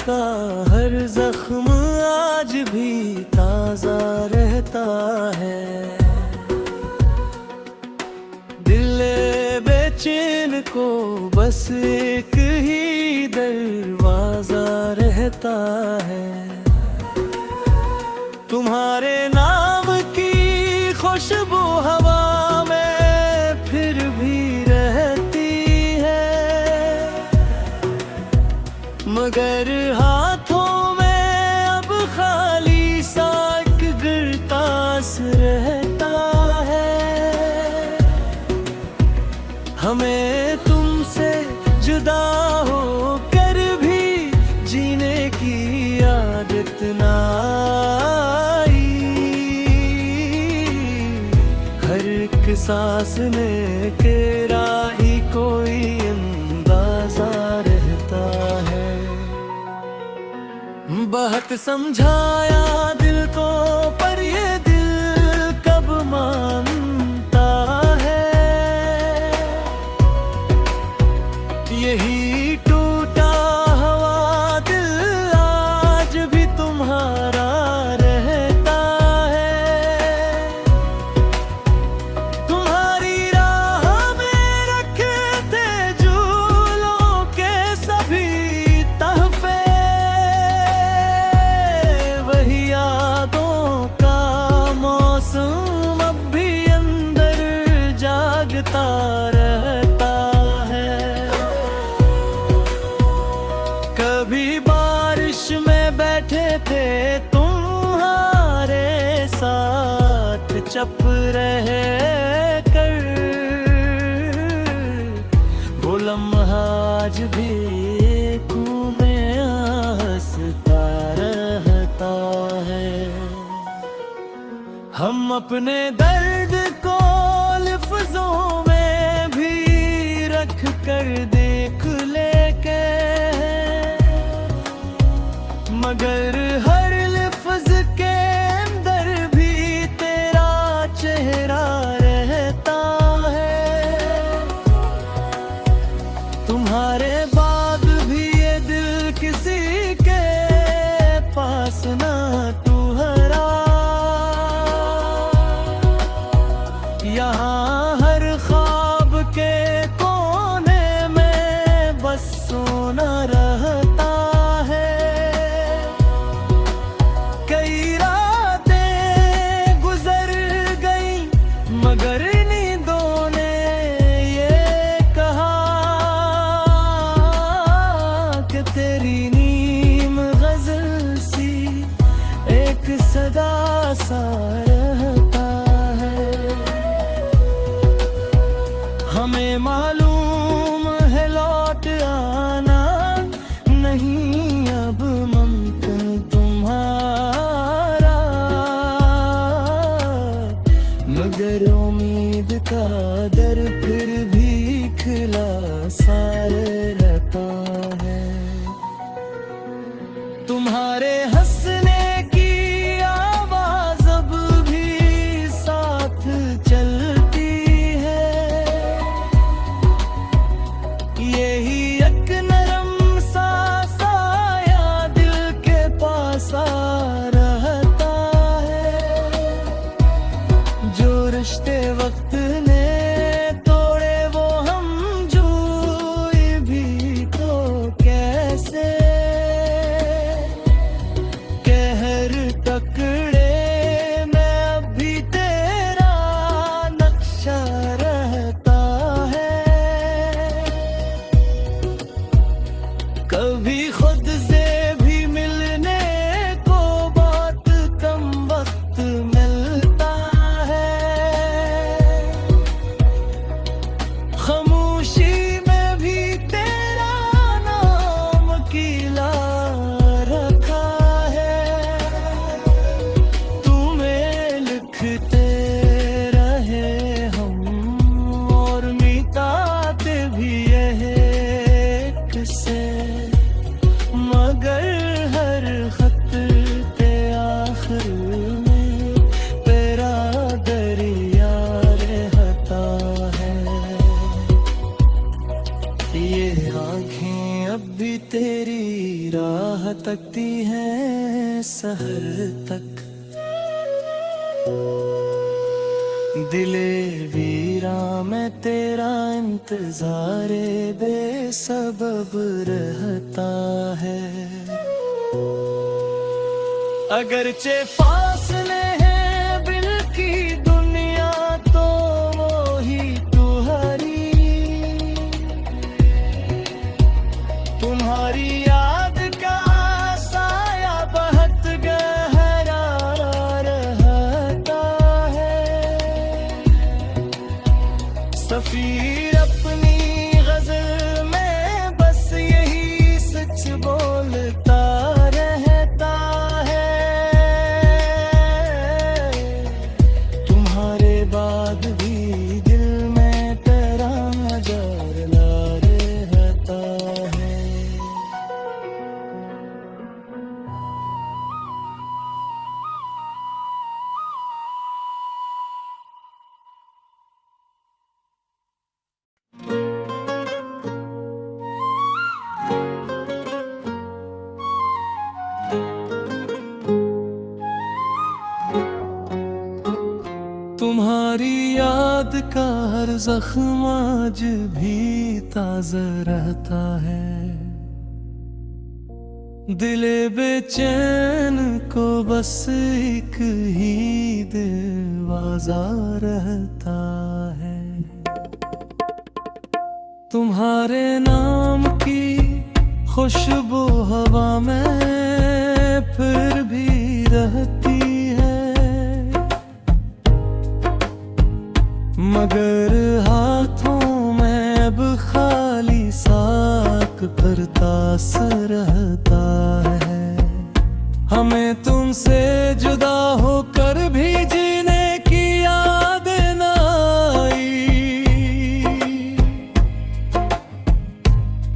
का हर जख्म आज भी ताजा रहता है। दिल बेचैन को बस एक ही दरवाजा रहता है। तुम्हारे नाम की खुशबू हवा में फिर भी रहती है, मगर हाथों में अब खाली सा एक गिरतास रहता है। हमें तुमसे जुदा हो कर भी जीने की आदत ना आई। हर एक सांस में तेरा ही कोई अंदाजा रहता है। बहुत समझाया दिल को पर ये दिल कब मानता है। यही टूटा हुआ दिल आज भी तुम्हारा रहता है। तुम्हारी राह में रखे थे झूलों के सभी तहफे, वही यादों का मौसम अब भी अंदर जागता रहता है। कभी बारिश में बैठे थे तुम्हारे साथ चुप रह कर, वो लम्हा आज भी आँखों में हंसता रहता है। हम अपने दर्द को लफ्जों में भी रख कर देख लेके, मगर हर लफ्ज के अंदर भी तेरा चेहरा रहता है। तुम्हारे बाद भी ये दिल किसी के पास ना तू हरा। यहाँ हर ख्वाब के कोने में बस सोना रहता है। कई रातें गुजर गई मगर नींदों ने ये कहा कि तेरी नीम गजल सी एक सदा सा रहता है। हमें मालूम है लौट आना नहीं अब मुमकिन तुम्हारा, मगर उम्मीद का दर फिर भी खुला सा रहता है। तुम्हारे हंसने की आवाज अब भी साथ चलती है। यही एक नरम सा साया दिल के पास आ रहता है। जो रिश्ते वक्त ने तोड़े वो हम जूए भी तो कैसे। राह तकती हैं सहर तक। दिले वीरा में तेरा इंतजारे बेसबब रहता है। अगरचे फासले हैं दिल की दुनिया तो वो ही तू हरी। तुम्हारी याद का साया बहुत गहरा रहता है। सफीर अपनी गजल में बस यही सच बोलता रहता है। तुम्हारे बाद भी दिल में तेरा जरना रहता है। तुम्हारी याद का हर जख्म आज भी ताज़ा रहता है। दिले बेचैन को बस एक ही दरवाजा रहता है। तुम्हारे नाम की खुशबू हवा में फिर भी रहती है। मगर हाथों में अब खाली साक करतास रहता है। हमें तुमसे जुदा होकर भी जीने की याद न आई।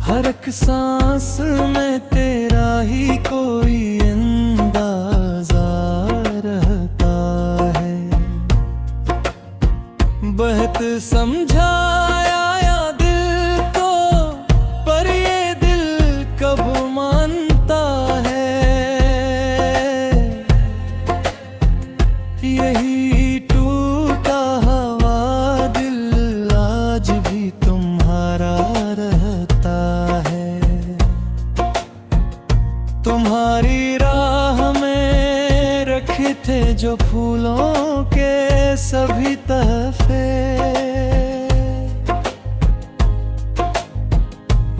हर एक सांस में तेरा ही कोई अंदाजा रहता है। बहुत समझाया या दिल को पर ये दिल कब मानता है। यही टूटा हुआ दिल आज भी तुम्हारा रहता है। तुम्हारी राह में रखे थे जो फूलों के सभी तहफे,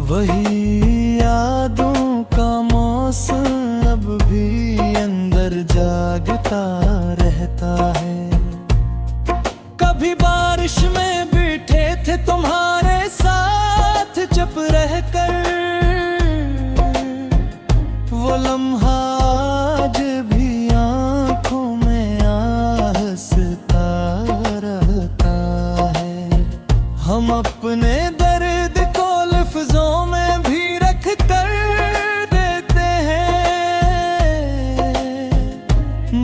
वही यादों का मौसम अब भी अंदर जागता रहता है। कभी बारिश में बैठे थे तुम्हारे साथ चुप रहकर, वो लम्हा आज भी आंखों में आहसता रहता है। हम अपने दर्द को लफ्जों में भी रख कर देते हैं,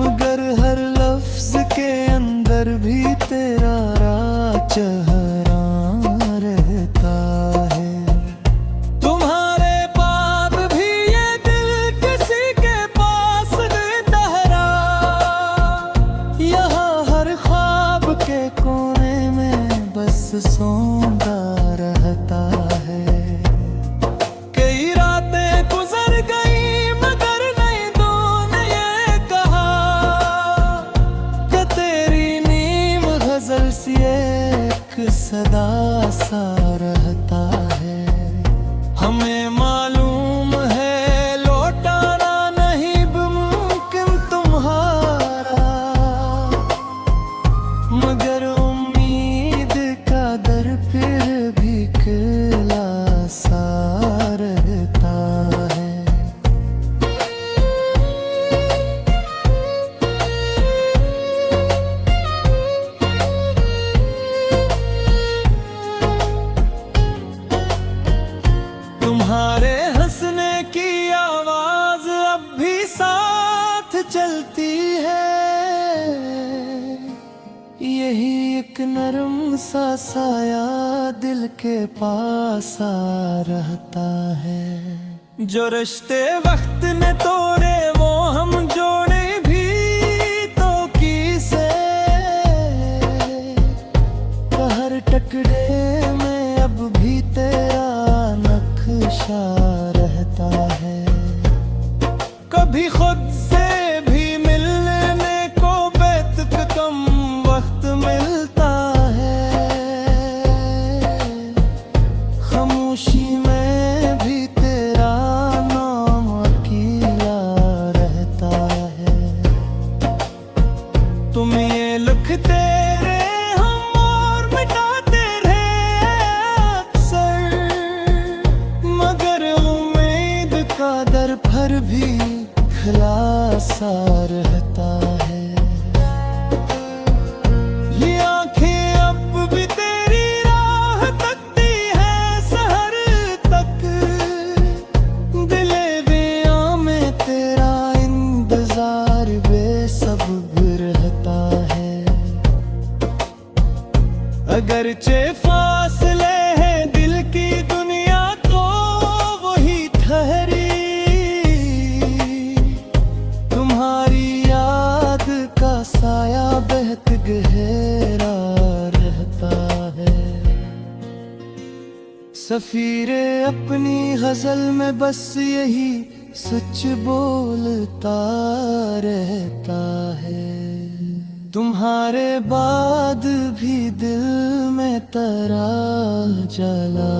मगर हर लफ्ज के अंदर भी तेरा चेहरा रहता है। तुम्हारे बाद भी ये दिल किसी के पास ठहरा, यहाँ हर ख्वाब के कोने में बस सौंदा रहता है। कई रातें गुजर गई मगर नहीं तूने ये कहा कि तेरी नीम गजल सी एक सदा सा रहता है। हमें मालूम है लौटाना नहीं मुमकिन तुम्हारा, मगर उम्मीद का दर फिर भी खुला सा रहता है। तुम्हारे हंसने की आवाज अब भी साथ चलती है, यही एक नरम सा साया दिल के पास आ रहता है। जो रिश्ते वक्त ने तोड़े वो हम जोड़े भी तो किसे। हर टकरे में अब भी तेरा नक्शा रहता है। कभी खुद से भी मिलने को बेतक कम वक्त मिलता है। खामोशी में भी तेरा नाम अकेला रहता है। तुम ये लिखते रहे हम और मिटाते रहे अक्सर, मगर उम्मीद का दर पर भी खुलासा रहता है। ये आंखें अब भी तेरी राह तकती है सहर तक। दिले बेआं में तेरा इंतजार बेसब्र रहता है। अगरचे फासले हैं दिल की दुनिया तो वही ठहरी। तुम्हारी याद का साया बेहद गहरा रहता है। सफीरे अपनी गजल में बस यही सच बोलता रहता है। तुम्हारे बाद भी दिल में तरा जला